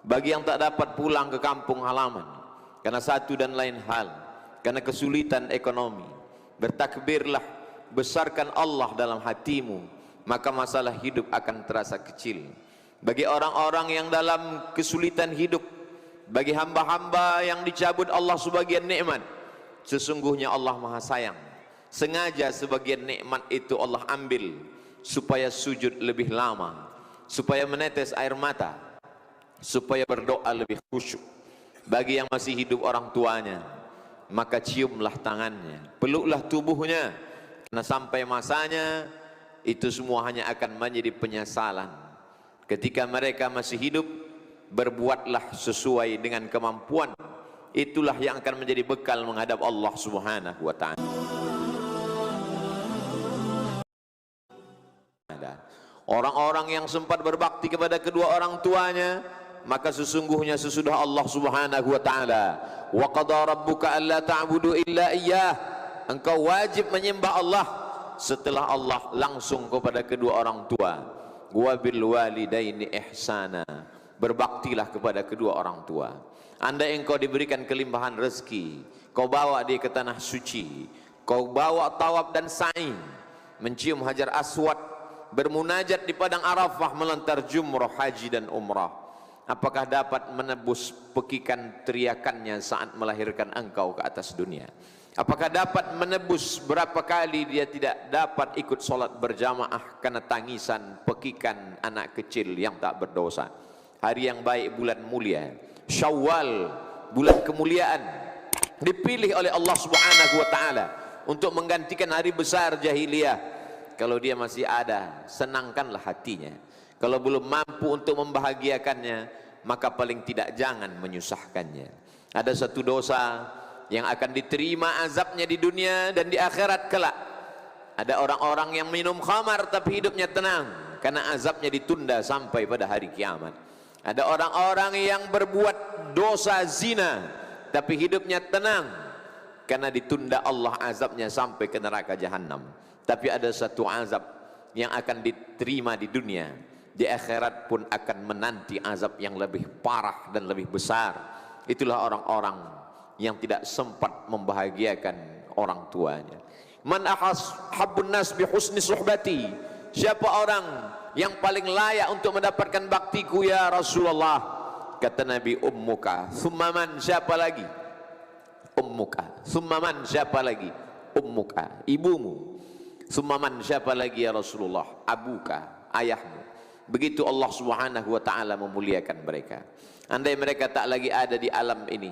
Bagi yang tak dapat pulang ke kampung halaman karena satu dan lain hal, karena kesulitan ekonomi, bertakbirlah, besarkan Allah dalam hatimu, maka masalah hidup akan terasa kecil. Bagi orang-orang yang dalam kesulitan hidup, bagi hamba-hamba yang dicabut Allah sebagian nikmat, sesungguhnya Allah Maha Sayang. Sengaja sebagian nikmat itu Allah ambil supaya sujud lebih lama, supaya menetes air mata, supaya berdoa lebih khusyuk. Bagi yang masih hidup orang tuanya, maka ciumlah tangannya, peluklah tubuhnya, karena sampai masanya itu semua hanya akan menjadi penyesalan. Ketika mereka masih hidup, berbuatlah sesuai dengan kemampuan. Itulah yang akan menjadi bekal menghadap Allah Subhanahu wa ta'ala. Orang-orang yang sempat berbakti kepada kedua orang tuanya, maka sesungguhnya sesudah Allah Subhanahu wa ta'ala, wa qada rabbuka alla ta'budu illa iyyah, engkau wajib menyembah Allah. Setelah Allah langsung kepada kedua orang tua, wa bil walidaini ihsana, berbaktilah kepada kedua orang tua. Andai engkau diberikan kelimpahan rezeki, kau bawa dia ke tanah suci, kau bawa tawaf dan sa'i, mencium hajar aswad, bermunajat di padang Arafah, melontar jumrah haji dan umrah, apakah dapat menebus pekikan teriakannya saat melahirkan engkau ke atas dunia? Apakah dapat menebus berapa kali dia tidak dapat ikut solat berjamaah karena tangisan pekikan anak kecil yang tak berdosa? Hari yang baik, bulan mulia Syawal, bulan kemuliaan, dipilih oleh Allah Subhanahu wa ta'ala untuk menggantikan hari besar jahiliyah. Kalau dia masih ada, senangkanlah hatinya. Kalau belum mampu untuk membahagiakannya, maka paling tidak jangan menyusahkannya. Ada satu dosa yang akan diterima azabnya di dunia dan di akhirat kelak. Ada orang-orang yang minum khamar tapi hidupnya tenang karena azabnya ditunda sampai pada hari kiamat. Ada orang-orang yang berbuat dosa zina tapi hidupnya tenang karena ditunda Allah azabnya sampai ke neraka jahanam. Tapi ada satu azab yang akan diterima di dunia, di akhirat pun akan menanti azab yang lebih parah dan lebih besar. Itulah orang-orang yang tidak sempat membahagiakan orang tuanya. Man ahabbun nas bi husni suhbati, siapa orang yang paling layak untuk mendapatkan baktiku ya Rasulullah? Kata Nabi, ummuka. Thumma man, siapa lagi? Ummuka. Thumma man, siapa lagi? Ummuka, ibumu. Thumma man, siapa lagi ya Rasulullah? Abuka, ayahmu. Begitu Allah Subhanahu wa ta'ala memuliakan mereka. Andai mereka tak lagi ada di alam ini,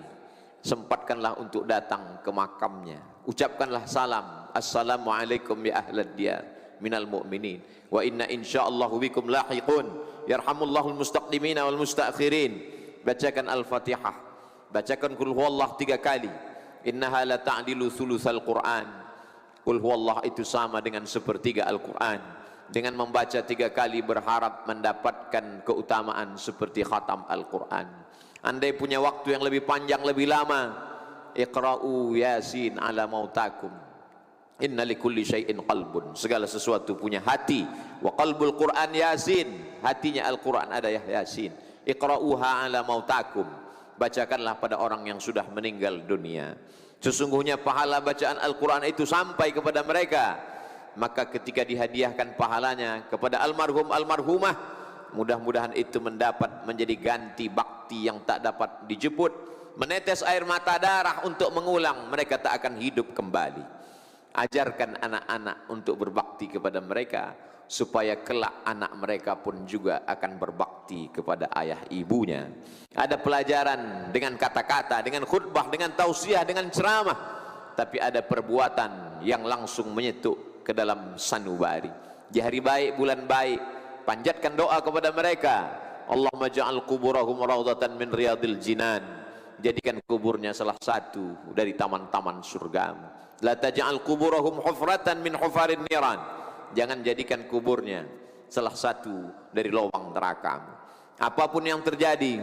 sempatkanlah untuk datang ke makamnya, ucapkanlah salam, assalamualaikum ya ahlad diyar minal mu'minin wa inna insyaallahu bikum lahiqun yarhamullahul mustaqdimina wal mustaakhirin. Bacakan al-fatihah, bacakan qul huwallah 3 kali, innaha la ta'dilu thulutsal Qur'an. Qul huwallah itu sama dengan sepertiga Al-Quran. Dengan membaca 3 kali berharap mendapatkan keutamaan seperti khatam Al-Quran. Andai punya waktu yang lebih panjang, lebih lama, iqra'u yasin ala mautakum, inna likulli syai'in qalbun, segala sesuatu punya hati. Wa qalbul Quran yasin, hatinya Al-Quran ada ya yasin. Iqra'uha ala mautakum, bacakanlah pada orang yang sudah meninggal dunia. Sesungguhnya pahala bacaan Al-Quran itu sampai kepada mereka. Maka ketika dihadiahkan pahalanya kepada almarhum almarhumah, mudah-mudahan itu mendapat menjadi ganti bakti yang tak dapat dijemput. Menetes air mata darah untuk mengulang, mereka tak akan hidup kembali. Ajarkan anak-anak untuk berbakti kepada mereka, supaya kelak anak mereka pun juga akan berbakti kepada ayah ibunya. Ada pelajaran dengan kata-kata, dengan khutbah, dengan tausiah, dengan ceramah, tapi ada perbuatan yang langsung menyetuk ke dalam sanubari. Di hari baik, bulan baik, panjatkan doa kepada mereka. Allahumma ja'al kuburahum raudhatan min riyadil jinan, jadikan kuburnya salah satu dari taman-taman surga. La taj'al kuburahum hufratan min hufarin niran, jangan jadikan kuburnya salah satu dari lubang neraka. Apapun yang terjadi,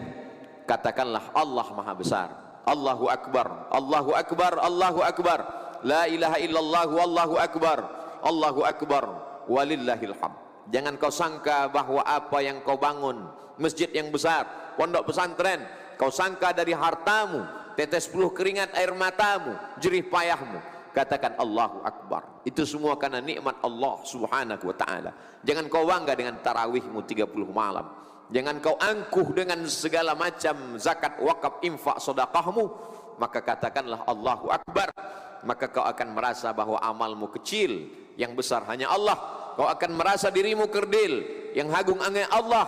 katakanlah Allah Maha Besar, Allahu Akbar, Allahu Akbar, Allahu Akbar, la ilaha illallah, Allahu Akbar, Allahu Akbar, walillahil hamd. Jangan kau sangka bahwa apa yang kau bangun, masjid yang besar, pondok pesantren, kau sangka dari hartamu, tetes peluh keringat air matamu, jerih payahmu, katakan Allahu Akbar. Itu semua karena nikmat Allah subhanahu wa ta'ala. Jangan kau bangga dengan tarawihmu 30 malam. Jangan kau angkuh dengan segala macam zakat, wakaf, infak, sedekahmu. Maka katakanlah Allahu Akbar. Maka kau akan merasa bahwa amalmu kecil, yang besar hanya Allah. Kau akan merasa dirimu kerdil, yang agung hanya Allah.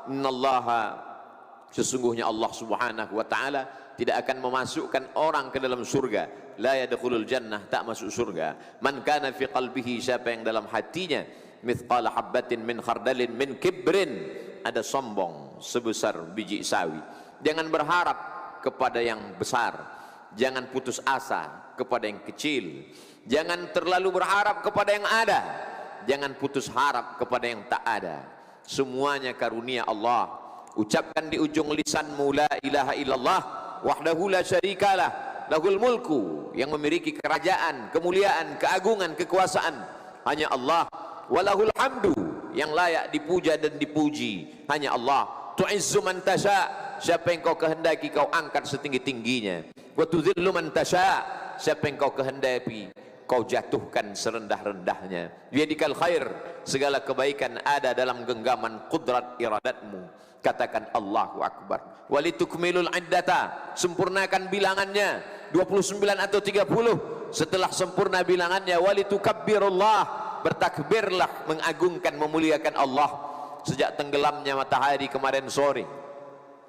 Innallaha, sesungguhnya Allah subhanahu wa ta'ala tidak akan memasukkan orang ke dalam surga. La yadkhulul jannah, tak masuk surga. Man kana fi qalbihi, siapa yang dalam hatinya mithqala habbatin min khardalin min kibrin, ada sombong sebesar biji sawi. Jangan berharap kepada yang besar, jangan putus asa kepada yang kecil, jangan terlalu berharap kepada yang ada, jangan putus harap kepada yang tak ada. Semuanya karunia Allah. Ucapkan di ujung lisanmu la ilaha illallah wahdahu la syarikalah lahul mulku, yang memiliki kerajaan, kemuliaan, keagungan, kekuasaan hanya Allah. Walahul hamdu, yang layak dipuja dan dipuji hanya Allah. Tu'izzu man tasha, siapa yang kau kehendaki kau angkat setinggi-tingginya. Wa tudhillu man tasha, siapa yang kau kehendaki kau jatuhkan serendah-rendahnya. Biyadikal khair, segala kebaikan ada dalam genggaman kudrat iradatmu. Katakan Allahu Akbar. Walitukmilul iddata, sempurnakan bilangannya 29 atau 30. Setelah sempurna bilangannya, walitukabbirullah, bertakbirlah, mengagungkan, memuliakan Allah. Sejak tenggelamnya matahari kemarin sore,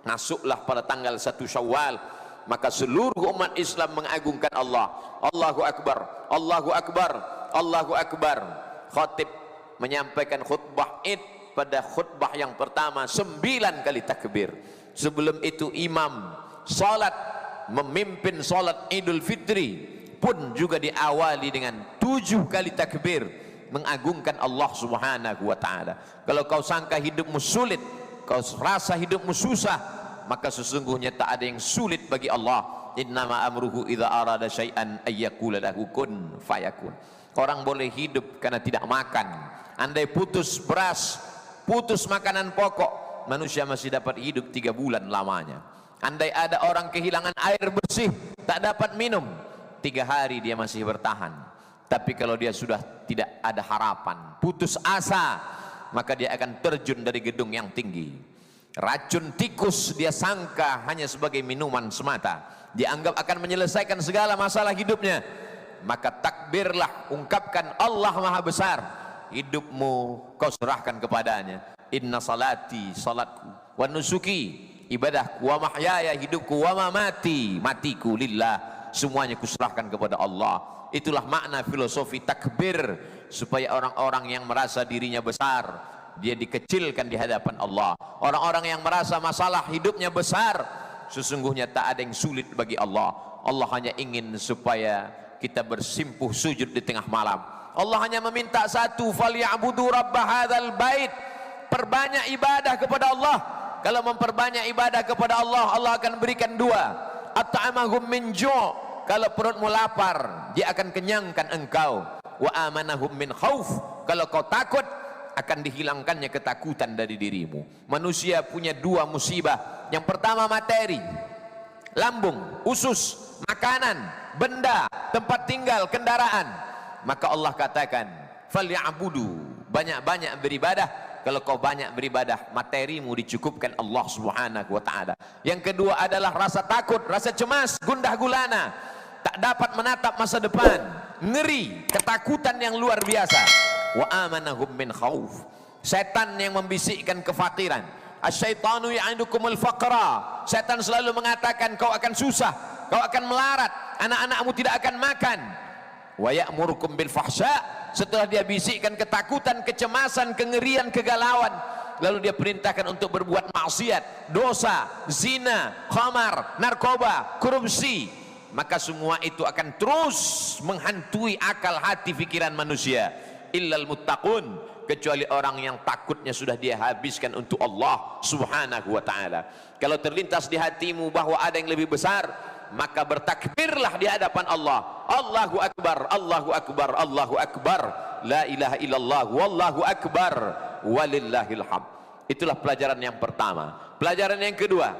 masuklah pada tanggal 1 Syawal, maka seluruh umat Islam mengagungkan Allah. Allahu Akbar, Allahu Akbar, Allahu Akbar. Khatib menyampaikan khutbah Id, pada khutbah yang pertama 9 kali takbir. Sebelum itu imam salat, memimpin salat Idul Fitri pun juga diawali dengan 7 kali takbir, mengagungkan Allah subhanahu wa ta'ala. Kalau kau sangka hidupmu sulit, kau rasa hidupmu susah, maka sesungguhnya tak ada yang sulit bagi Allah. Innama amruhu idza arada syai'an ayyakula lahu kun fayakun. Orang boleh hidup karena tidak makan. Andai putus beras, putus makanan pokok, manusia masih dapat hidup 3 bulan lamanya. Andai ada orang kehilangan air bersih, tak dapat minum, 3 hari dia masih bertahan. Tapi kalau dia sudah tidak ada harapan, putus asa, maka dia akan terjun dari gedung yang tinggi. Racun tikus dia sangka hanya sebagai minuman semata, dianggap akan menyelesaikan segala masalah hidupnya. Maka takbirlah, ungkapkan Allah Maha Besar. Hidupmu kau serahkan kepadanya. Inna salati, salatku, wa nusuki, ibadahku, wa mahyaya, hidupku, wa mamati, matiku lillah, semuanya kuserahkan kepada Allah. Itulah makna filosofi takbir, supaya orang-orang yang merasa dirinya besar, dia dikecilkan di hadapan Allah. Orang-orang yang merasa masalah hidupnya besar, sesungguhnya tak ada yang sulit bagi Allah. Allah hanya ingin supaya kita bersimpuh sujud di tengah malam. Allah hanya meminta satu, falyabudu rabb hadzal bait, perbanyak ibadah kepada Allah. Kalau memperbanyak ibadah kepada Allah, Allah akan berikan 2. At'amahum min ju', kalau perutmu lapar, dia akan kenyangkan engkau. Wa amanahum min khauf, kalau kau takut, akan dihilangkannya ketakutan dari dirimu. Manusia punya 2 musibah. Yang pertama materi, lambung, usus, makanan, benda, tempat tinggal, kendaraan. Maka Allah katakan, falyabudu, banyak-banyak beribadah. Kalau kau banyak beribadah, materimu dicukupkan Allah subhanahu wa ta'ala. Yang kedua adalah rasa takut, rasa cemas, gundah gulana, tak dapat menatap masa depan, ngeri, ketakutan yang luar biasa. Wa amanahum min khauf, setan yang membisikkan kefakiran. Asyaitanu ya'idukumul faqra, setan selalu mengatakan kau akan susah, kau akan melarat, anak-anakmu tidak akan makan. Wa ya'murukum bil fahsya, setelah dia bisikkan ketakutan, kecemasan, kengerian, kegalauan, lalu dia perintahkan untuk berbuat maksiat, dosa, zina, khamar, narkoba, korupsi. Maka semua itu akan terus menghantui akal hati pikiran manusia. Illal muttaqun, kecuali orang yang takutnya sudah dia habiskan untuk Allah subhanahu wa ta'ala. Kalau terlintas di hatimu bahwa ada yang lebih besar, maka bertakbirlah di hadapan Allah. Allahu Akbar, Allahu Akbar, Allahu Akbar, la ilaha illallah, wallahu akbar, walillahil hamd. Itulah pelajaran yang pertama. Pelajaran yang kedua,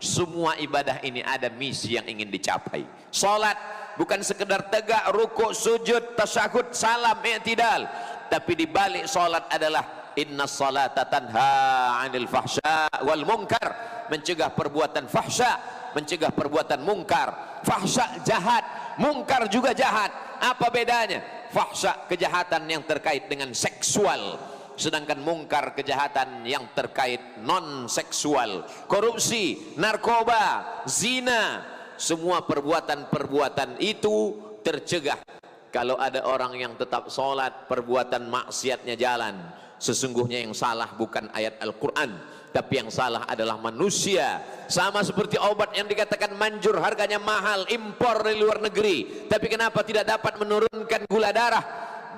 semua ibadah ini ada misi yang ingin dicapai. Salat bukan sekedar tegak, rukuk, sujud, tasyahud, salam, i'tidal, tapi di balik salat adalah inna salata tanha 'anil fahsya wal munkar, mencegah perbuatan fahsya, mencegah perbuatan mungkar. Fahsya jahat, mungkar juga jahat. Apa bedanya? Fahsya kejahatan yang terkait dengan seksual, sedangkan mungkar kejahatan yang terkait non seksual. Korupsi, narkoba, zina, semua perbuatan-perbuatan itu tercegah kalau ada orang yang tetap sholat, perbuatan maksiatnya jalan. Sesungguhnya yang salah bukan ayat Al-Quran, tapi yang salah adalah manusia. Sama seperti obat yang dikatakan manjur, harganya mahal, impor dari luar negeri, tapi kenapa tidak dapat menurunkan gula darah?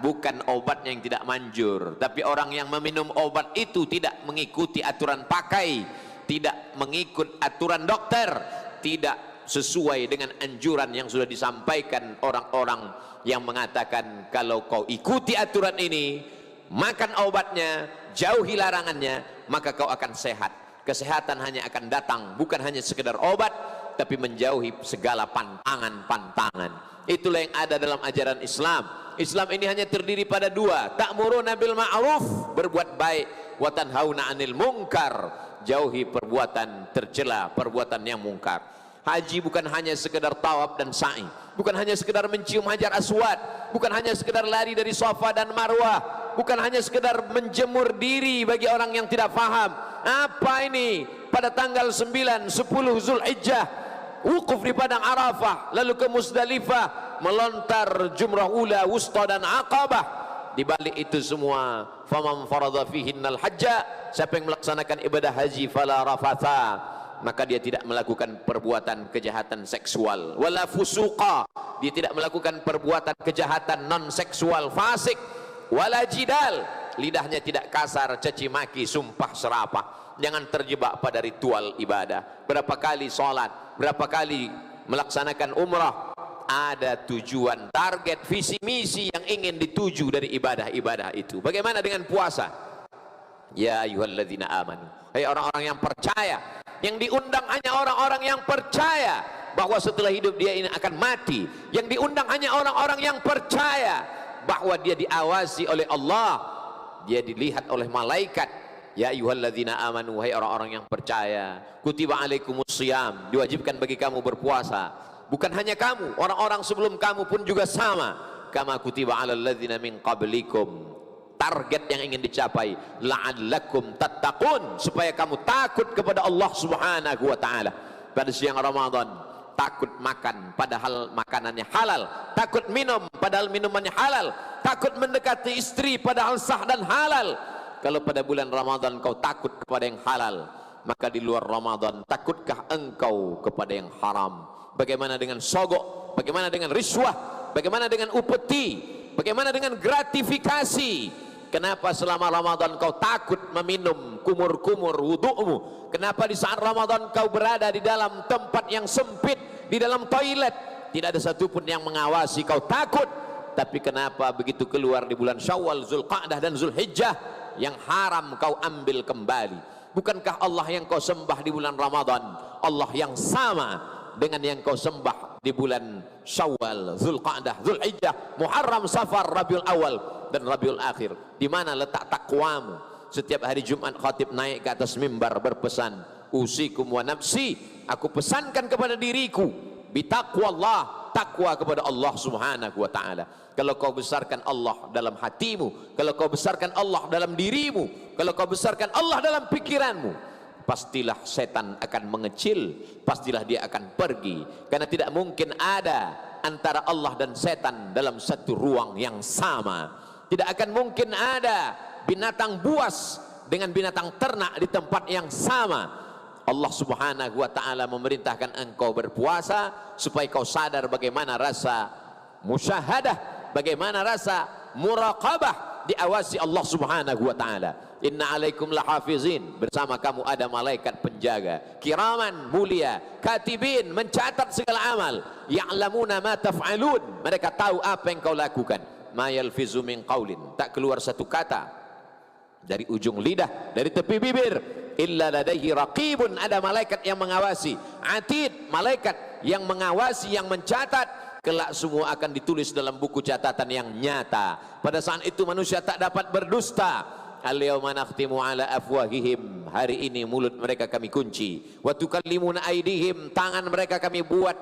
Bukan obatnya yang tidak manjur, tapi orang yang meminum obat itu tidak mengikuti aturan pakai, tidak mengikut aturan dokter, tidak sesuai dengan anjuran yang sudah disampaikan orang-orang yang mengatakan kalau kau ikuti aturan ini, makan obatnya, jauhi larangannya, maka kau akan sehat. Kesehatan hanya akan datang bukan hanya sekedar obat, tapi menjauhi segala pantangan-pantangan. Itulah yang ada dalam ajaran Islam. Islam ini hanya terdiri pada dua: ta'muruna bil ma'ruf, berbuat baik, wa tanhauna 'anil munkar, jauhi perbuatan tercela, perbuatan yang mungkar. Haji bukan hanya sekedar tawaf dan sa'i, bukan hanya sekedar mencium hajar aswad, bukan hanya sekedar lari dari Safa dan Marwah, bukan hanya sekedar menjemur diri bagi orang yang tidak faham. Apa ini? Pada tanggal 9, 10 Zulhijjah, wukuf di padang Arafah, lalu ke Musdalifah, melontar jumrah ula, wusta dan aqabah. Di balik itu semua, faman farada fihinnal hajja, siapa yang melaksanakan ibadah haji, fala rafatha, maka dia tidak melakukan perbuatan kejahatan seksual, wala fusuqa, dia tidak melakukan perbuatan kejahatan non seksual, fasik, wala jidal, lidahnya tidak kasar, caci maki, sumpah serapah. Jangan terjebak pada ritual ibadah. Berapa kali sholat, berapa kali melaksanakan umrah, ada tujuan, target, visi misi yang ingin dituju dari ibadah-ibadah itu. Bagaimana dengan puasa? Ya ayyuhalladzina amanu, hai orang-orang yang percaya, yang diundang hanya orang-orang yang percaya bahwa setelah hidup dia ini akan mati. Yang diundang hanya orang-orang yang percaya bahwa dia diawasi oleh Allah, dia dilihat oleh malaikat. Ya ayyuhalladzina amanu, hai orang-orang yang percaya, kutiba alaikumus shiyam, diwajibkan bagi kamu berpuasa. Bukan hanya kamu, orang-orang sebelum kamu pun juga sama. Kama kutiba alal ladzina min qablikum, target yang ingin dicapai, la'allakum tattaqun, supaya kamu takut kepada Allah Subhanahu wa taala. Pada siang Ramadan, takut makan padahal makanannya halal, takut minum padahal minumannya halal, takut mendekati istri padahal sah dan halal. Kalau pada bulan Ramadan kau takut kepada yang halal, maka di luar Ramadan takutkah engkau kepada yang haram? Bagaimana dengan sogok? Bagaimana dengan riswah? Bagaimana dengan upeti? Bagaimana dengan gratifikasi? Kenapa selama Ramadan kau takut meminum kumur-kumur wudu'mu? Kenapa di saat Ramadan kau berada di dalam tempat yang sempit, di dalam toilet, tidak ada satupun yang mengawasi, kau takut? Tapi kenapa begitu keluar di bulan Syawal, Zulqa'dah dan Zulhijjah, yang haram kau ambil kembali? Bukankah Allah yang kau sembah di bulan Ramadan Allah yang sama dengan yang kau sembah di bulan Syawal, Zulqa'dah, Zulhijjah, Muharram, Safar, Rabiul Awal dan Rabiul Akhir? Di mana letak takwamu? Setiap hari Jumat khatib naik ke atas mimbar berpesan, usikum wa nafsi, aku pesankan kepada diriku bitaqwallah, takwa kepada Allah Subhanahu wa taala. Kalau kau besarkan Allah dalam hatimu, kalau kau besarkan Allah dalam dirimu, kalau kau besarkan Allah dalam pikiranmu, pastilah setan akan mengecil, pastilah dia akan pergi. Karena tidak mungkin ada antara Allah dan setan dalam satu ruang yang sama. Tidak akan mungkin ada binatang buas dengan binatang ternak di tempat yang sama. Allah Subhanahu wa taala memerintahkan engkau berpuasa supaya kau sadar bagaimana rasa musyahadah, bagaimana rasa muraqabah, diawasi Allah Subhanahu wa taala. Inna alaikum lahafizin, bersama kamu ada malaikat penjaga, kiraman, mulia, katibin, mencatat segala amal, ya'lamuna ma taf'alun, mereka tahu apa yang kau lakukan. Ma yalfizu min qaulin, tak keluar satu kata dari ujung lidah, dari tepi bibir. Illa ladaihi raqibun, ada malaikat yang mengawasi, atid, malaikat yang mengawasi, yang mencatat. Kelak semua akan ditulis dalam buku catatan yang nyata. Pada saat itu manusia tak dapat berdusta. Al-yawma nakhtimu ala afwahihim, hari ini mulut mereka kami kunci. Wa tukallimuna aydihim, tangan mereka kami buat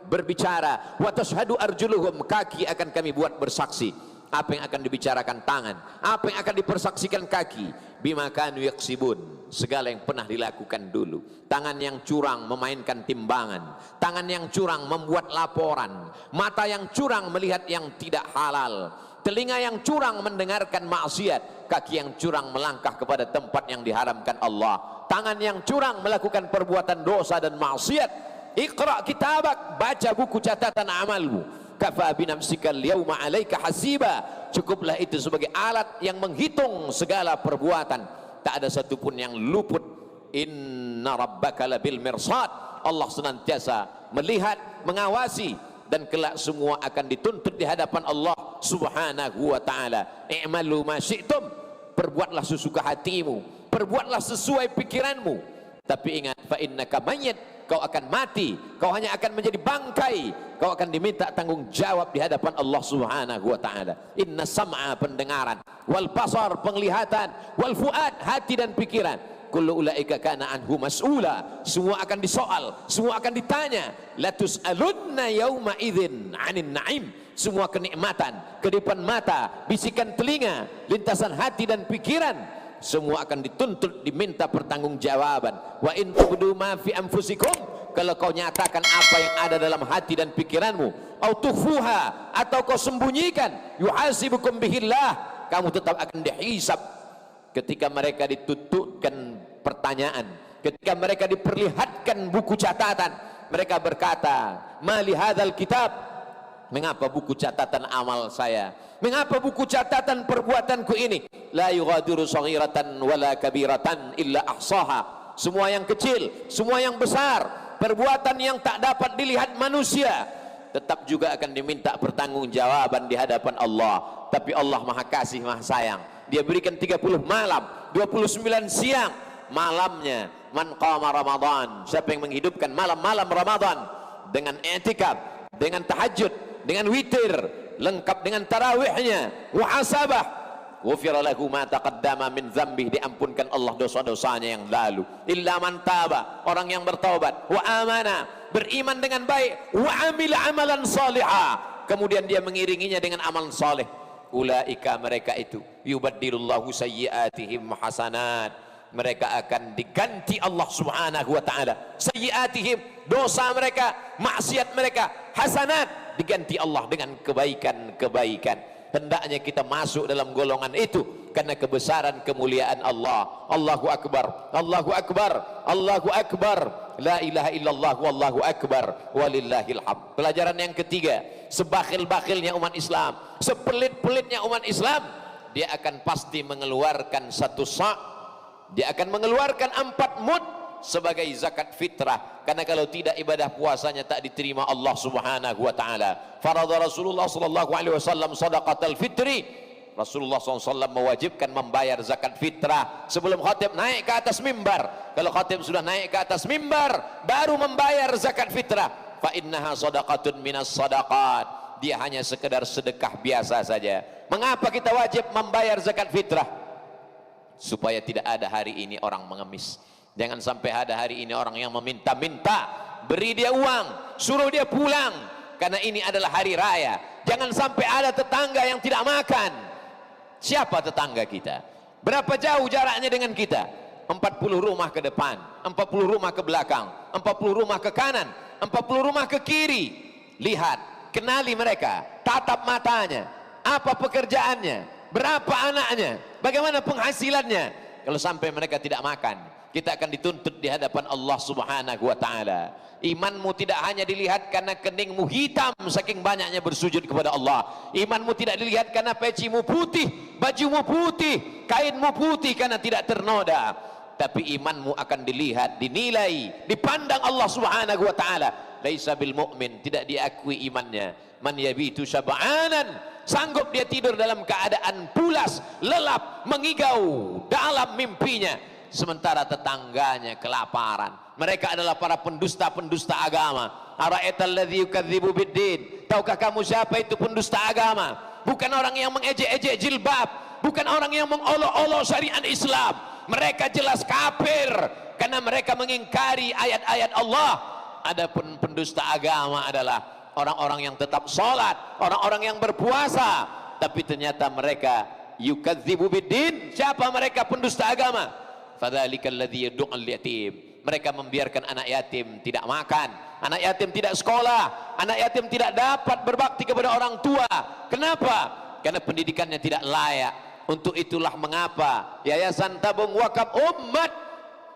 berbicara. Wa tashhadu arjuluhum, kaki akan kami buat bersaksi. Apa yang akan dibicarakan tangan, apa yang akan dipersaksikan kaki. Bima kanu yaksibun, segala yang pernah dilakukan dulu. Tangan yang curang memainkan timbangan, tangan yang curang membuat laporan, mata yang curang melihat yang tidak halal, telinga yang curang mendengarkan maksiat, kaki yang curang melangkah kepada tempat yang diharamkan Allah, tangan yang curang melakukan perbuatan dosa dan maksiat. Iqra kitabak, baca buku catatan amalmu. Kafa binamsikal yauma alaika hasiba, cukuplah itu sebagai alat yang menghitung segala perbuatan. Tak ada satupun yang luput. Inna rabbaka labil mirsad, Allah senantiasa melihat, mengawasi, dan kelak semua akan dituntut di hadapan Allah subhanahu wa ta'ala. I'malu ma syi'tum, perbuatlah sesuka hatimu, perbuatlah sesuai pikiranmu, tapi ingat, fa innaka mayyit, kau akan mati, kau hanya akan menjadi bangkai, kau akan diminta tanggung jawab di hadapan Allah subhanahu wa ta'ala. Inna sam'a, pendengaran, wal basar, penglihatan, wal fuad, hati dan pikiran, kullu ulaika kana anhu mas'ula, semua akan disoal, semua akan ditanya. La tus'alunna yawma idzin 'anin na'im, semua kenikmatan, kedipan mata, bisikan telinga, lintasan hati dan pikiran, semua akan dituntut, diminta pertanggungjawaban. Wa in tubdu ma fi anfusikum, kalau kau nyatakan apa yang ada dalam hati dan pikiranmu, au tukhfuha, atau kau sembunyikan, yuhasibukum bihillah, kamu tetap akan dihisab. Ketika mereka ditutupkan pertanyaan, ketika mereka diperlihatkan buku catatan, mereka berkata, mali hadzal kitab, mengapa buku catatan amal saya, mengapa buku catatan perbuatanku ini, la yughadiru saghiratan wala kabiratan illa ahsaha, semua yang kecil, semua yang besar, perbuatan yang tak dapat dilihat manusia, tetap juga akan diminta pertanggungjawaban di hadapan Allah. Tapi Allah maha kasih, maha sayang, dia berikan 30 malam, 29 siang. Malamnya, man qama Ramadan, siapa yang menghidupkan malam-malam Ramadan dengan i'tikaf, dengan tahajud, dengan witir, lengkap dengan tarawihnya, muhasabah, ghufira lahu ma taqaddama min dzambih, diampunkan Allah dosa-dosanya yang lalu. Illa man taba, orang yang bertaubat, wa amana, beriman dengan baik, wa amila amalan salihah, kemudian dia mengiringinya dengan amal saleh. Ulaika, mereka itu, yubaddilullahu sayyiatihim hasanat, mereka akan diganti Allah subhanahu wa ta'ala sayyiatihim, dosa mereka, maksiat mereka, hasanat, diganti Allah dengan kebaikan-kebaikan. Hendaknya kita masuk dalam golongan itu karena kebesaran kemuliaan Allah. Allahu akbar, Allahu akbar, Allahu akbar, la ilaha illallah, wallahu akbar, walillahil hamd. Pelajaran yang ketiga, sebakhil-bakhilnya umat Islam, sepelit-pelitnya umat Islam, dia akan pasti mengeluarkan satu sa', dia akan mengeluarkan 4 mud sebagai zakat fitrah, karena kalau tidak ibadah puasanya tak diterima Allah subhanahu wa ta'ala. Faradha Rasulullah sallallahu alaihi wasallam sadaqatal fitri, Rasulullah SAW mewajibkan membayar zakat fitrah sebelum khatib naik ke atas mimbar. Kalau khatib sudah naik ke atas mimbar baru membayar zakat fitrah. Fa innaha sadaqatun minas sadaqat, dia hanya sekedar sedekah biasa saja. Mengapa kita wajib membayar zakat fitrah? Supaya tidak ada hari ini orang mengemis. Jangan sampai ada hari ini orang yang meminta-minta, beri dia uang, suruh dia pulang, karena ini adalah hari raya. Jangan sampai ada tetangga yang tidak makan. Siapa tetangga kita? Berapa jauh jaraknya dengan kita? 40 rumah ke depan, 40 rumah ke belakang, 40 rumah ke kanan, 40 rumah ke kiri. Lihat, kenali mereka, tatap matanya, apa pekerjaannya, berapa anaknya, bagaimana penghasilannya. Kalau sampai mereka tidak makan, kita akan dituntut di hadapan Allah subhanahu wa ta'ala. Imanmu tidak hanya dilihat karena keningmu hitam saking banyaknya bersujud kepada Allah. Imanmu tidak dilihat karena pecimu putih, bajumu putih, kainmu putih karena tidak ternoda. Tapi imanmu akan dilihat, dinilai, dipandang Allah subhanahu wa ta'ala laisa bil mu'min, tidak diakui imannya. Man yabitu syab'anan, sanggup dia tidur dalam keadaan pulas, lelap, mengigau dalam mimpinya, sementara tetangganya kelaparan. Mereka adalah para pendusta-pendusta agama. Ara'aital ladzi yukadzibu biddin, tahukah kamu siapa itu pendusta agama? Bukan orang yang mengejek-ejek jilbab, bukan orang yang mengolok-olok syariat Islam. Mereka jelas kafir karena mereka mengingkari ayat-ayat Allah. Adapun pendusta agama adalah orang-orang yang tetap sholat, orang-orang yang berpuasa, tapi ternyata mereka yukadzibu biddin. Siapa mereka pendusta agama? Fadzalikal ladzi yad'ul yatim, mereka membiarkan anak yatim tidak makan, anak yatim tidak sekolah, anak yatim tidak dapat berbakti kepada orang tua. Kenapa? Karena pendidikannya tidak layak. Untuk itulah mengapa Yayasan Tabung Wakaf Umat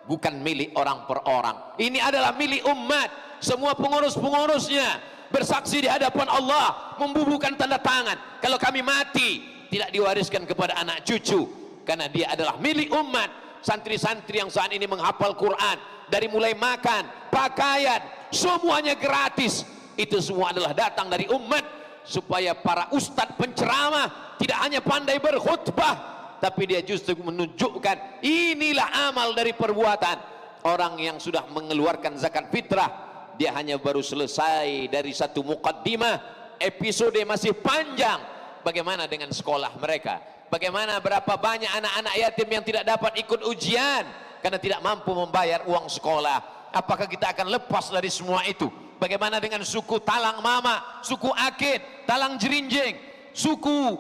bukan milik orang per orang. Ini adalah milik umat. Semua pengurus-pengurusnya bersaksi di hadapan Allah, membubuhkan tanda tangan. Kalau kami mati, tidak diwariskan kepada anak cucu, karena dia adalah milik umat. Santri-santri yang saat ini menghafal Quran, dari mulai makan, pakaian, semuanya gratis. Itu semua adalah datang dari umat, supaya para ustadz penceramah tidak hanya pandai berkhutbah, tapi dia justru menunjukkan inilah amal dari perbuatan. Orang yang sudah mengeluarkan zakat fitrah, dia hanya baru selesai dari satu muqaddimah, episode masih panjang. Bagaimana dengan sekolah mereka? Bagaimana berapa banyak anak-anak yatim yang tidak dapat ikut ujian karena tidak mampu membayar uang sekolah? Apakah kita akan lepas dari semua itu? Bagaimana dengan suku Talang Mama, suku Akit, Talang Jerinjing, suku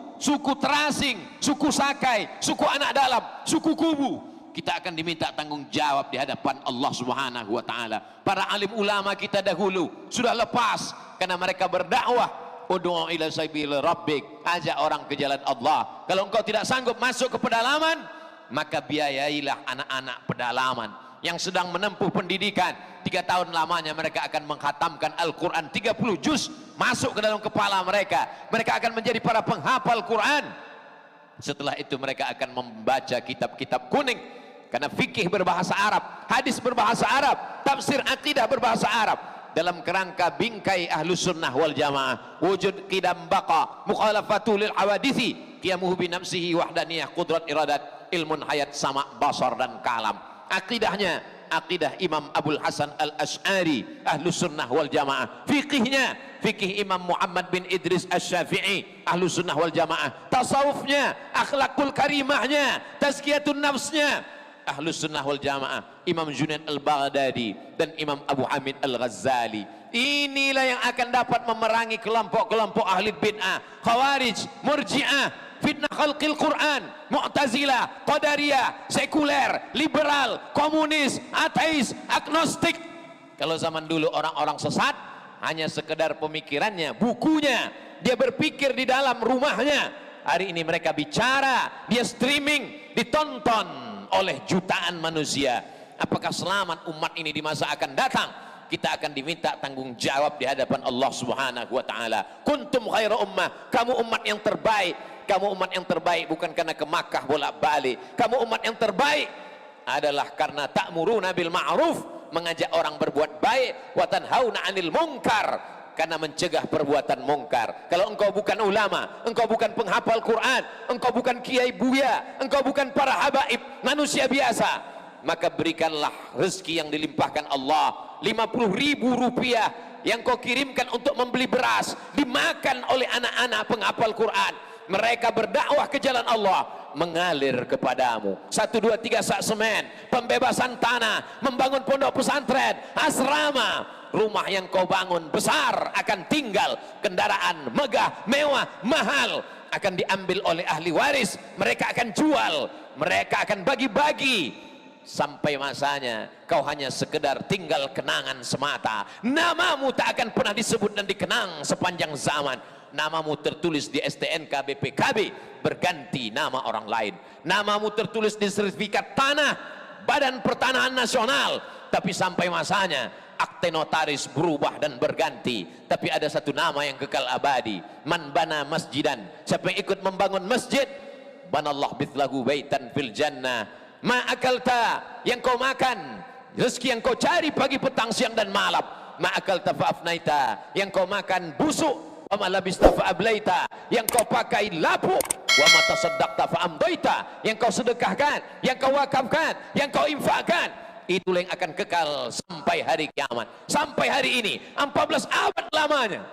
Terasing, suku Sakai, suku Anak Dalam, suku Kubu? Kita akan diminta tanggung jawab di hadapan Allah Subhanahu wa taala. Para alim ulama kita dahulu sudah lepas karena mereka berdakwah. Ud'u ila sabil rabbik, ajak orang ke jalan Allah. Kalau engkau tidak sanggup masuk ke pedalaman, maka biayailah anak-anak pedalaman yang sedang menempuh pendidikan. 3 tahun lamanya mereka akan menghatamkan Al-Quran 30 juz masuk ke dalam kepala mereka. Mereka akan menjadi para penghafal Quran. Setelah itu mereka akan membaca kitab-kitab kuning, karena fikih berbahasa Arab, hadis berbahasa Arab, tafsir akidah berbahasa Arab, dalam kerangka bingkai ahlus sunnah wal jamaah. Wujud qidam baqa, mukhalafatu lil awadithi, qiyamuhu bi nafsihi, wahdaniyah, qudrat iradat, ilmun hayat, sama basar dan kalam. Akidahnya akidah Imam Abul Hasan Al-Asy'ari, ahlus sunnah wal jamaah. Fikihnya fikih Imam Muhammad bin Idris Asy-Syafi'i, ahlus sunnah wal jamaah. Tasawufnya, akhlakul karimahnya, tazkiyatun nafsnya, ahlus sunnah wal jamaah. Imam Junaid Al-Baghdadi dan Imam Abu Hamid Al-Ghazali. Inilah yang akan dapat memerangi kelompok-kelompok ahli bid'ah, khawarij, murji'ah, fitnah khalqil Quran, mu'tazilah, qadariyah, sekuler, liberal, komunis, ateis, agnostik. Kalau zaman dulu orang-orang sesat hanya sekedar pemikirannya, bukunya, dia berpikir di dalam rumahnya. Hari ini mereka bicara, dia streaming, ditonton oleh jutaan manusia. Apakah selamat umat ini di masa akan datang? Kita akan diminta tanggung jawab di hadapan Allah Subhanahu wa taala. Kuntum khairu ummah, kamu umat yang terbaik. Kamu umat yang terbaik bukan karena ke Makkah bolak-balik. Kamu umat yang terbaik adalah karena ta'muruna bil ma'ruf, mengajak orang berbuat baik, wa tanhauna 'anil munkar, karena mencegah perbuatan mungkar. Kalau engkau bukan ulama, engkau bukan penghafal Quran, engkau bukan kiai buya, engkau bukan para habaib, manusia biasa, maka berikanlah rezeki yang dilimpahkan Allah. 50.000 rupiah yang kau kirimkan untuk membeli beras dimakan oleh anak-anak penghafal Quran. Mereka berdakwah ke jalan Allah, mengalir kepadamu. 1, 2, 3 sak semen, pembebasan tanah, membangun pondok pesantren, asrama. Rumah yang kau bangun besar akan tinggal, kendaraan megah, mewah, mahal akan diambil oleh ahli waris. Mereka akan jual, mereka akan bagi-bagi, sampai masanya kau hanya sekedar tinggal kenangan semata. Namamu tak akan pernah disebut dan dikenang sepanjang zaman. Namamu tertulis di STNK BPKB, berganti nama orang lain. Namamu tertulis di sertifikat tanah Badan Pertanahan Nasional, tapi sampai masanya akte notaris berubah dan berganti. Tapi ada satu nama yang kekal abadi, man bana masjidan, siapa yang ikut membangun masjid, banallah bithlahu baitan fil jannah. Ma akalta, yang kau makan, rezeki yang kau cari pagi petang siang dan malam, ma akalta fa afnaita, yang kau makan busuk, wa ma labista fa ablaita, yang kau pakai lapuk, wa ma tasaddaqta fa amdaita, yang kau sedekahkan, yang kau wakafkan, yang kau infakkan, itulah yang akan kekal sampai hari kiamat. Sampai hari ini 14 abad lamanya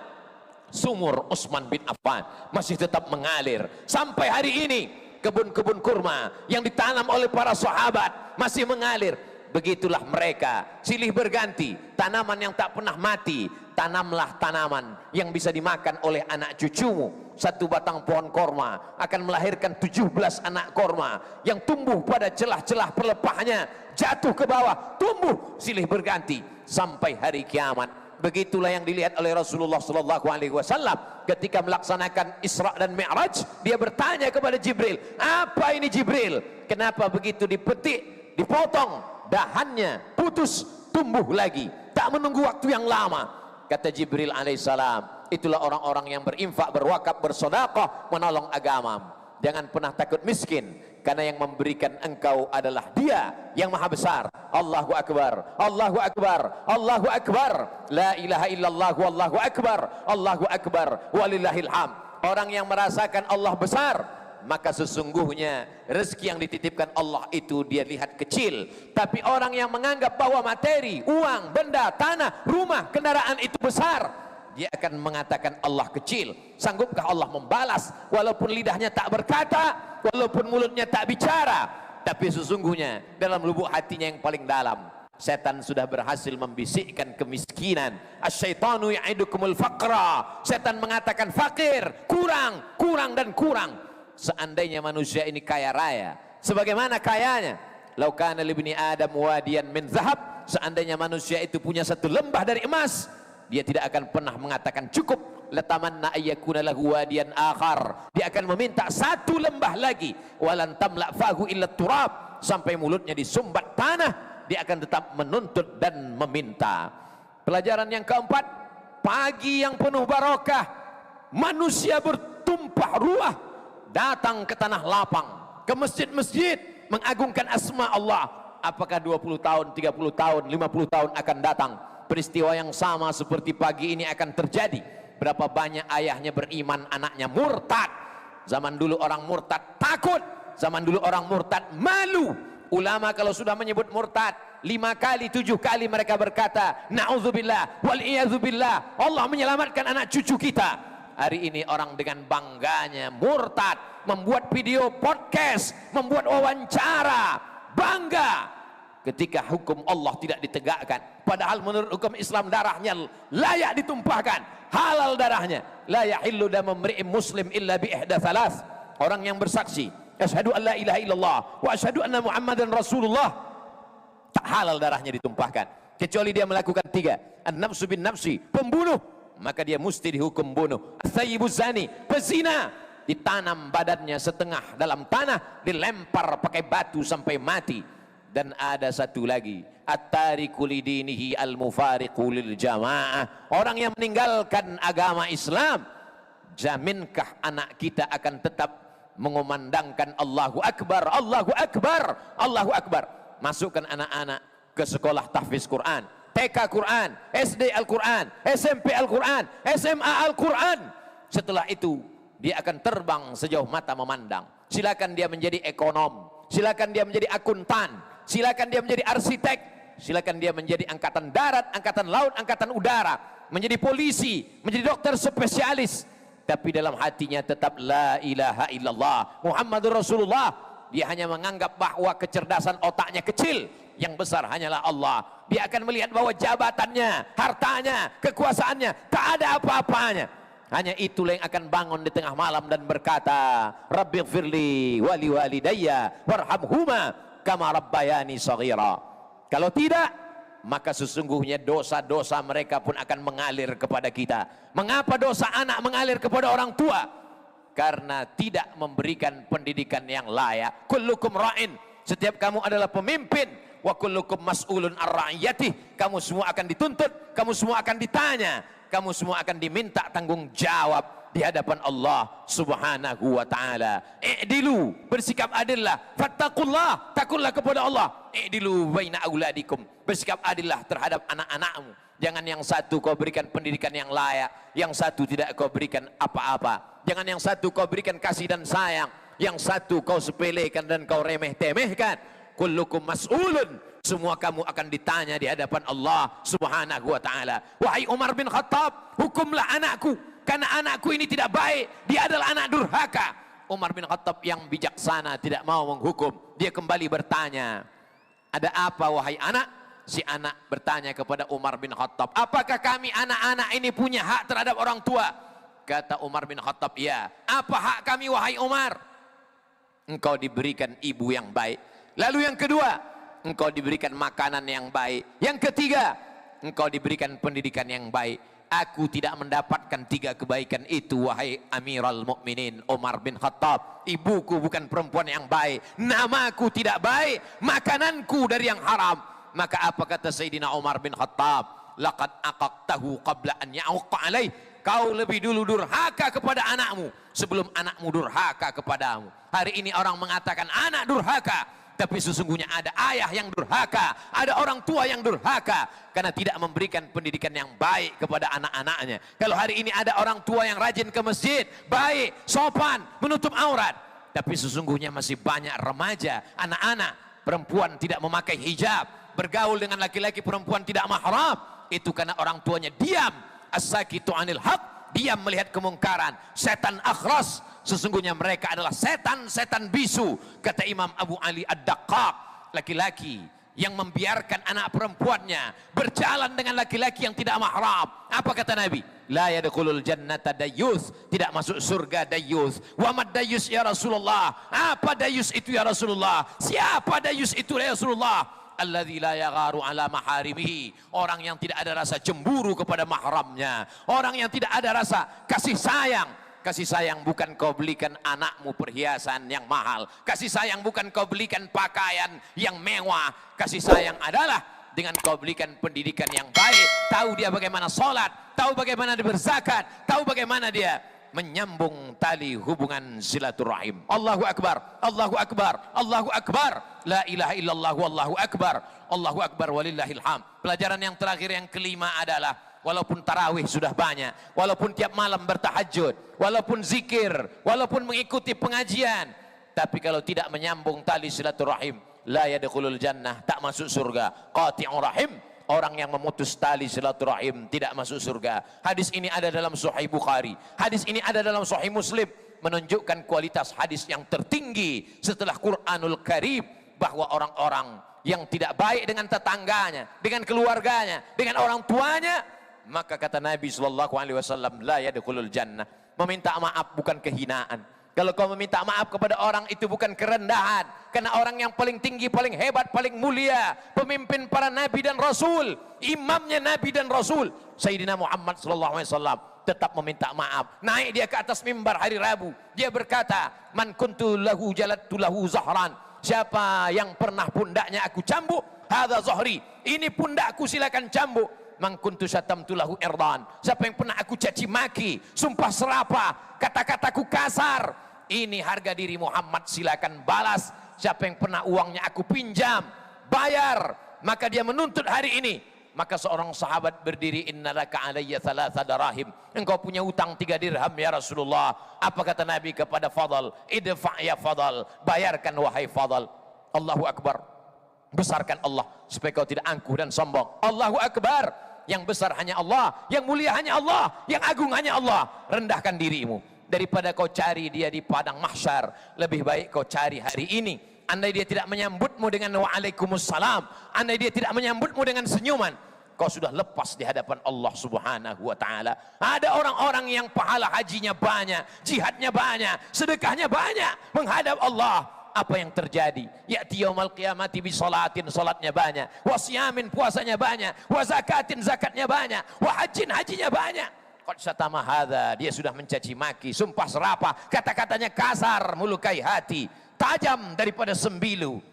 sumur Utsman bin Affan masih tetap mengalir. Sampai hari ini kebun-kebun kurma yang ditanam oleh para sahabat masih mengalir. Begitulah mereka, silih berganti, tanaman yang tak pernah mati. Tanamlah tanaman yang bisa dimakan oleh anak cucumu. Satu batang pohon korma akan melahirkan 17 anak korma yang tumbuh pada celah-celah pelepahnya, jatuh ke bawah, tumbuh silih berganti sampai hari kiamat. Begitulah yang dilihat oleh Rasulullah sallallahu alaihi wasallam ketika melaksanakan Isra dan Mi'raj. Dia bertanya kepada Jibril, "Apa ini Jibril? Kenapa begitu dipetik, dipotong, dahannya putus, tumbuh lagi, tak menunggu waktu yang lama?" Kata Jibril alaihissalam, itulah orang-orang yang berinfak, berwakaf, bersedekah, menolong agama. Jangan pernah takut miskin, karena yang memberikan engkau adalah Dia yang maha besar. Allahu Akbar, Allahu Akbar, Allahu Akbar, la ilaha illallah, wallahu akbar, Allahu Akbar, walillahil hamd. Orang yang merasakan Allah besar, maka sesungguhnya rezeki yang dititipkan Allah itu dia lihat kecil. Tapi orang yang menganggap bahwa materi, uang, benda, tanah, rumah, kendaraan itu besar, dia akan mengatakan Allah kecil. Sanggupkah Allah membalas walaupun lidahnya tak berkata, walaupun mulutnya tak bicara, tapi sesungguhnya dalam lubuk hatinya yang paling dalam, setan sudah berhasil membisikkan kemiskinan. Asyaitanu ya'idukumul faqra. Setan mengatakan fakir, kurang, kurang dan kurang. Seandainya manusia ini kaya raya, sebagaimana kayanya, lau kana libni adam wadiyan min zahab, seandainya manusia itu punya satu lembah dari emas, dia tidak akan pernah mengatakan cukup. Latamanna ayyakuna lahu wadiyan akhar, dia akan meminta satu lembah lagi. Walan tamla fahu illa turab, sampai mulutnya disumbat tanah, dia akan tetap menuntut dan meminta. Pelajaran yang keempat, pagi yang penuh barokah, manusia bertumpah ruah datang ke tanah lapang, ke masjid-masjid mengagungkan asma Allah. Apakah 20 tahun, 30 tahun, 50 tahun akan datang, peristiwa yang sama seperti pagi ini akan terjadi. Berapa banyak ayahnya beriman, anaknya murtad. Zaman dulu orang murtad takut, zaman dulu orang murtad malu. Ulama kalau sudah menyebut murtad 5 kali, 7 kali mereka berkata na'udzubillah wal'iyadzubillah, Allah menyelamatkan anak cucu kita. Hari ini orang dengan bangganya murtad, membuat video podcast, membuat wawancara, bangga ketika hukum Allah tidak ditegakkan. Padahal menurut hukum Islam darahnya layak ditumpahkan, halal darahnya. La yahillu damu imri'in muslim illa bi ihda thalath. Orang yang bersaksi asyhadu an la ilaha illallah wa asyhadu anna muhammadan rasulullah, tak halal darahnya ditumpahkan kecuali dia melakukan 3. An-nafsu bin nafsi, pembunuh, maka dia mesti dihukum bunuh. As-sayyibuz zani, pezina, ditanam badannya setengah dalam tanah, dilempar pakai batu sampai mati. Dan ada satu lagi, at-tariku lidinihi al-mufariqu lil jamaah, orang yang meninggalkan agama Islam. Jaminkah anak kita akan tetap mengumandangkan Allahu Akbar, Allahu Akbar, Allahu Akbar? Masukkan anak-anak ke sekolah tahfiz Quran, TK Quran, SD Al-Quran, SMP Al-Quran, SMA Al-Quran. Setelah itu dia akan terbang sejauh mata memandang. Silakan dia menjadi ekonom, silakan dia menjadi akuntan, silakan dia menjadi arsitek, silakan dia menjadi angkatan darat, angkatan laut, angkatan udara, menjadi polisi, menjadi dokter spesialis. Tapi dalam hatinya tetap la ilaha illallah Muhammadur Rasulullah. Dia hanya menganggap bahwa kecerdasan otaknya kecil, yang besar hanyalah Allah. Dia akan melihat bahwa jabatannya, hartanya, kekuasaannya tak ada apa-apanya. Hanya itulah yang akan bangun di tengah malam dan berkata, Rabbighfirli wali walidayya warhamhuma kama rabbayani shaghira. Kalau tidak, maka sesungguhnya dosa-dosa mereka pun akan mengalir kepada kita. Mengapa dosa anak mengalir kepada orang tua? Karena tidak memberikan pendidikan yang layak. Kullukum ra'in, setiap kamu adalah pemimpin. Wa kullukum mas'ulun ar-ra'iyatih, kamu semua akan dituntut, kamu semua akan ditanya, kamu semua akan diminta tanggung jawab. di hadapan Allah Subhanahu wa taala. I'dilu, bersikap adillah. Fattaqullah, takutlah kepada Allah. I'dilu baina auladikum, bersikap adillah terhadap anak-anakmu. Jangan yang satu kau berikan pendidikan yang layak, yang satu tidak kau berikan apa-apa. Jangan yang satu kau berikan kasih dan sayang, yang satu kau sepelekan dan kau remeh-temehkan. Kullukum mas'ulun, semua kamu akan ditanya di hadapan Allah Subhanahu wa taala. Wahai Umar bin Khattab, hukumlah anakku, karena anakku ini tidak baik, dia adalah anak durhaka. Umar bin Khattab yang bijaksana tidak mau menghukum. Dia kembali bertanya, ada apa wahai anak? Si anak bertanya kepada Umar bin Khattab, apakah kami anak-anak ini punya hak terhadap orang tua? Kata Umar bin Khattab, ya. Apa hak kami wahai Umar? Engkau diberikan ibu yang baik. Lalu yang kedua, engkau diberikan makanan yang baik. Yang ketiga, engkau diberikan pendidikan yang baik. Aku tidak mendapatkan tiga kebaikan itu wahai Amirul Mukminin Umar bin Khattab. Ibuku bukan perempuan yang baik, namaku tidak baik, makananku dari yang haram. Maka apa kata Sayyidina Umar bin Khattab? Laqad aqaqtahu qabla an ya'uqqa alaih. Kau lebih dulu durhaka kepada anakmu sebelum anakmu durhaka kepadamu. Hari ini orang mengatakan anak durhaka, tapi sesungguhnya ada ayah yang durhaka, ada orang tua yang durhaka karena tidak memberikan pendidikan yang baik kepada anak-anaknya. Kalau hari ini ada orang tua yang rajin ke masjid, baik, sopan, menutup aurat, tapi sesungguhnya masih banyak remaja, anak-anak, perempuan tidak memakai hijab, bergaul dengan laki-laki perempuan tidak mahram. Itu karena orang tuanya diam. As-sakitu anil haq, diam melihat kemungkaran. Setan akhras, sesungguhnya mereka adalah setan-setan bisu. Kata Imam Abu Ali Ad-Daqqaq, laki-laki yang membiarkan anak perempuannya berjalan dengan laki-laki yang tidak mahram. Apa kata Nabi? La yadkhulul jannata dayyus, tidak masuk surga dayyus. Wa mad dayyus ya Rasulullah? Apa dayyus itu ya Rasulullah? Siapa dayyus itu ya Rasulullah? Alladzi la yagharu ala maharimihi, orang yang tidak ada rasa cemburu kepada mahramnya, orang yang tidak ada rasa kasih sayang. Kasih sayang bukan kau belikan anakmu perhiasan yang mahal, kasih sayang bukan kau belikan pakaian yang mewah, kasih sayang adalah dengan kau berikan pendidikan yang baik, tahu dia bagaimana sholat, tahu bagaimana dia berzakat, tahu bagaimana dia menyambung tali hubungan silaturahim. Allahu Akbar, Allahu Akbar, Allahu Akbar, la ilaha illallah, wallahu akbar, Allahu Akbar walillahil hamd. Pelajaran yang terakhir yang kelima adalah walaupun tarawih sudah banyak, walaupun tiap malam bertahajud, walaupun zikir, walaupun mengikuti pengajian, tapi kalau tidak menyambung tali silaturahim, la yadkhulul jannah, tak masuk surga. Qati'ur rahim, orang yang memutus tali silaturahim tidak masuk surga. Hadis ini ada dalam Sahih Bukhari, hadis ini ada dalam Sahih Muslim, menunjukkan kualitas hadis yang tertinggi setelah Quranul Karim, bahwa orang-orang yang tidak baik dengan tetangganya, dengan keluarganya, dengan orang tuanya, maka kata Nabi SAW, la yadkhulul jannah. Meminta maaf bukan kehinaan. Kalau kau meminta maaf kepada orang itu bukan kerendahan, karena orang yang paling tinggi, paling hebat, paling mulia, pemimpin para nabi dan rasul, imamnya nabi dan rasul, Sayyidina Muhammad SAW, tetap meminta maaf. Naik dia ke atas mimbar hari Rabu, dia berkata, man kuntu lahu jalattu lahu zahran, siapa yang pernah pundaknya aku cambuk, hadza zahri, ini pundakku silakan cambuk. Man kuntu syatamtu lahu irdan, siapa yang pernah aku caci maki, sumpah serapah, kata-kataku kasar, ini harga diri Muhammad, silakan balas. Siapa yang pernah uangnya aku pinjam, bayar, maka dia menuntut hari ini. Maka seorang sahabat berdiri, innalaka alayya thalatha darahim, engkau punya utang 3 dirham ya Rasulullah. Apa kata Nabi kepada Fadal? Idfa' ya Fadal, bayarkan wahai Fadal. Allahu Akbar, besarkan Allah supaya kau tidak angkuh dan sombong. Allahu Akbar, yang besar hanya Allah, yang mulia hanya Allah, yang agung hanya Allah. Rendahkan dirimu. Daripada kau cari dia di padang mahsyar, lebih baik kau cari hari ini. Andai dia tidak menyambutmu dengan waalaikumsalam, andai dia tidak menyambutmu dengan senyuman, kau sudah lepas di hadapan Allah Subhanahu wa ta'ala. Ada orang-orang yang pahala hajinya banyak, jihadnya banyak, sedekahnya banyak, menghadap Allah. Apa yang terjadi? Ya'ti yaumal qiyamati bi salatin, salatnya banyak, wa siyamin, puasanya banyak, wa zakatin, zakatnya banyak, wa hajjin, hajinya banyak. Qad syatama hadza, dia sudah mencaci maki, sumpah serapah, kata-katanya kasar, melukai hati, tajam daripada sembilu.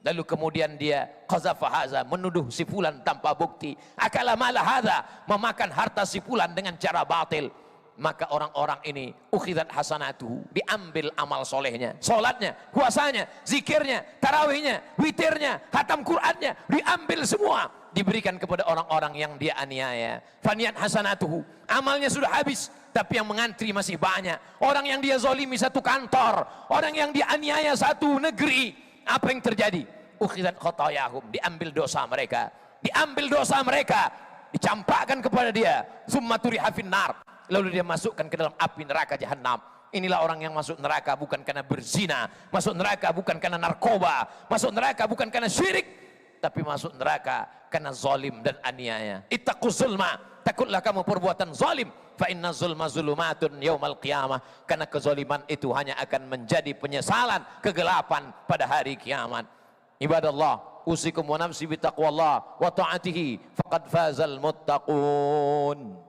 Lalu kemudian dia qazafa hadza, menuduh si fulan tanpa bukti. Akala mala hadza, memakan harta si fulan dengan cara batil. maka orang-orang ini ukhidat hasanatuhu, diambil amal solehnya, solatnya, puasanya, zikirnya, tarawihnya, witirnya, khatam Qur'annya, diambil semua, diberikan kepada orang-orang yang dia aniaya. Faniyat hasanatuhu, amalnya sudah habis, tapi yang mengantri masih banyak. Orang yang dia zolimi satu kantor, orang yang dia aniaya satu negeri, apa yang terjadi? Ukhidat khotoyahum, diambil dosa mereka, dicampakkan kepada dia, summa turiha finnar, lalu dia masukkan ke dalam api neraka jahanam. Inilah orang yang masuk neraka bukan karena berzina, masuk neraka bukan karena narkoba, masuk neraka bukan karena syirik, tapi masuk neraka karena zalim dan aniaya. Ittaquz zulma, takutlah kamu perbuatan zalim, fa inna zulma zulumatun yaumal qiyamah, karena kezaliman itu hanya akan menjadi penyesalan, kegelapan pada hari kiamat. Ibadallah, usikum wa nafsi bitaqwallah wa ta'atihi faqad fazal muttaqun.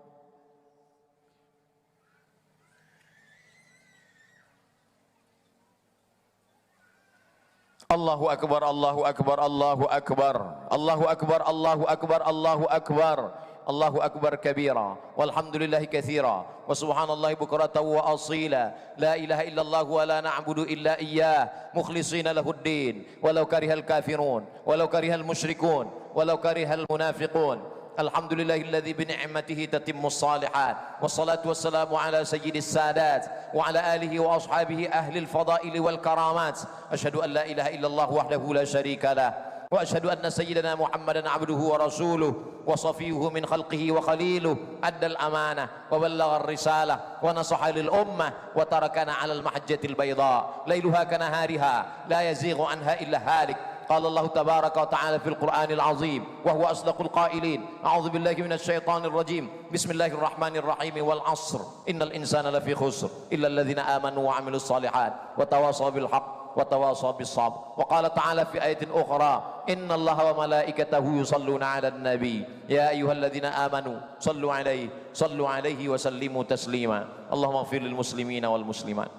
Allahu akbar, Allahu akbar, Allahu akbar, Allahu akbar, Allahu akbar, Allahu akbar, Allahu akbar kabira, walhamdulillahi katsira, wa subhanallahi bukratan wa asila, la ilaha illallah wa la na'budu illa iyyah, mukhlishina lahuddin, walau karihal kafirun, walau karihal musyrikun, walau karihal munafiqun. Alhamdulillahilladzi bi ni'matihi tatimmus shalihat, wassalatu wassalamu ala sayyidis sadat wa ala alihi wa ashabihi ahlil fadaili wal karamat. Asyhadu an la ilaha illallah wahdahu la syarika lah, wa asyhadu anna sayyidana Muhammadan abduhu wa rasuluh wa safiyuhu min khalqihi wa khaliluh, addal amanah wa ballagha ar-risalah wa nasaha lil ummah wa tarakana 'alal mahajjatil bayda lailuha kanahariha la yazighu anha illa halik. قال الله تبارك وتعالى في القرآن العظيم وهو أصدق القائلين: أعوذ بالله من الشيطان الرجيم، بسم الله الرحمن الرحيم، والعصر إن الإنسان لفي خسر إلا الذين آمنوا وعملوا الصالحات وتواصوا بالحق وتواصوا بالصبر. وقال تعالى في آية أخرى: إن الله وملائكته يصلون على النبي يا أيها الذين آمنوا صلوا عليه وسلموا تسليما. اللهم اغفر للمسلمين والمسلمات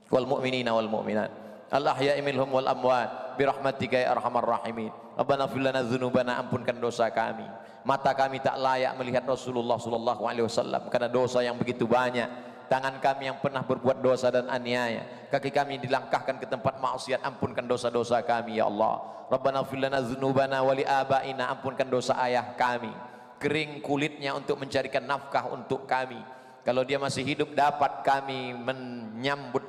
والمؤمنين والمؤمنات al-ahya'i minhum wal amwat birahmatika ya arhamar rahimin. Rabbana ighfir lana dzunubana, ampunkan dosa kami. Mata kami tak layak melihat Rasulullah sallallahu alaihi wasallam karena dosa yang begitu banyak. Tangan kami yang pernah berbuat dosa dan aniaya, kaki kami dilangkahkan ke tempat maksiat, ampunkan dosa-dosa kami ya Allah. Rabbana ighfir lana dzunubana wa li abaina, ampunkan dosa ayah kami, kering kulitnya untuk mencarikan nafkah untuk kami. Kalau dia masih hidup dapat kami menyambut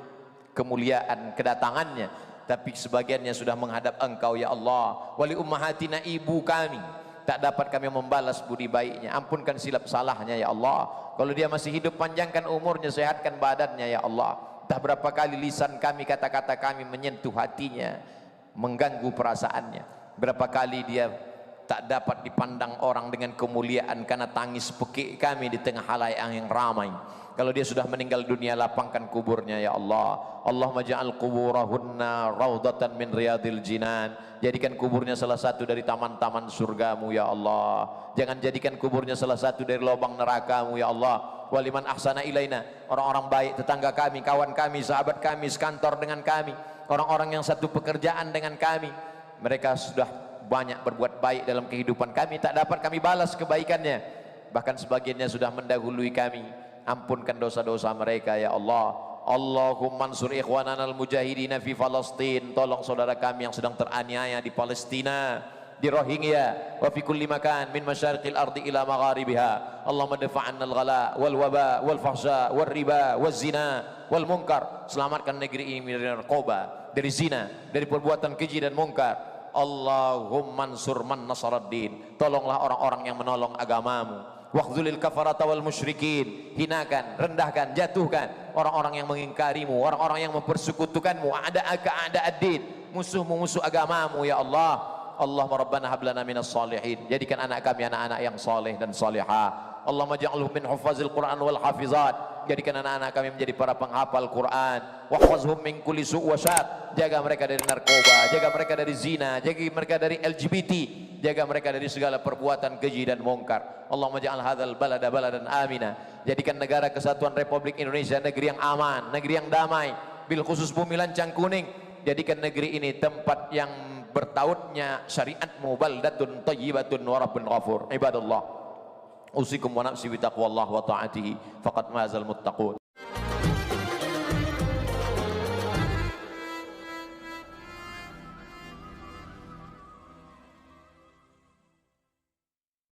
kemuliaan kedatangannya, tapi sebagiannya sudah menghadap Engkau ya Allah. Wali ummahatina, ibu kami, tak dapat kami membalas budi baiknya, ampunkan silap salahnya ya Allah. Kalau dia masih hidup, panjangkan umurnya, sehatkan badannya ya Allah. Entah berapa kali lisan kami, kata-kata kami menyentuh hatinya, mengganggu perasaannya. Berapa kali dia tak dapat dipandang orang dengan kemuliaan karena tangis pekik kami di tengah halayak yang ramai. Kalau dia sudah meninggal dunia, lapangkan kuburnya ya Allah. Allahumma ja'al kuburahunna raudatan min riyadil jinan, jadikan kuburnya salah satu dari taman-taman surgamu ya Allah. Jangan jadikan kuburnya salah satu dari lubang nerakamu ya Allah. Waliman ahsana ilaina, orang-orang baik, tetangga kami, kawan kami, sahabat kami, sekantor dengan kami, orang-orang yang satu pekerjaan dengan kami, mereka sudah banyak berbuat baik dalam kehidupan kami, tak dapat kami balas kebaikannya, bahkan sebagiannya sudah mendahului kami. Ampunkan dosa-dosa mereka ya Allah. Allahumma ansur ikhwanana al-mujahidina fi Palestin, tolong saudara kami yang sedang teraniaya di Palestina, di Rohingya, wa fi kulli makan min masyariqil ardi ila magharibiha. Allahumma dafa'anna al-ghala wal waba wal fahsya wal riba wal zina wal munkar. Selamatkan negeri ini dari narkoba, dari zina, dari perbuatan keji dan munkar. Allahumma ansur man nasaraddin, tolonglah orang-orang yang menolong agamamu. Waqdzulil kafarata wal musyrikin, hinakan, rendahkan, jatuhkan orang-orang yang mengingkarimu, orang-orang yang mempersekutukanmu. A'da'aka a'da'ad-din, musuh-musuh agamamu ya Allah. Allahumma rabbana hab lana minas salihin, jadikan anak kami anak-anak yang saleh dan salihah. Allahumma ja'alhum min hufazil Quran wal hafizat, jadikan anak-anak kami menjadi para penghafal Quran. Wahfazhum min kulli su' wa syar, jaga mereka dari narkoba, jaga mereka dari zina, jaga mereka dari LGBT, jaga mereka dari segala perbuatan keji dan mungkar. Allahumma ja'al hadzal balada baladan amina, jadikan negara kesatuan Republik Indonesia negeri yang aman, negeri yang damai. Bil khusus bumi Lancang Kuning, jadikan negeri ini tempat yang bertautnya syariatmu, baldatun thayyibatun wa rabbun ghafur. Ibadallah, usikum wa nafsi bi taqwallah wa ta'atihi faqad mazal muttaqun.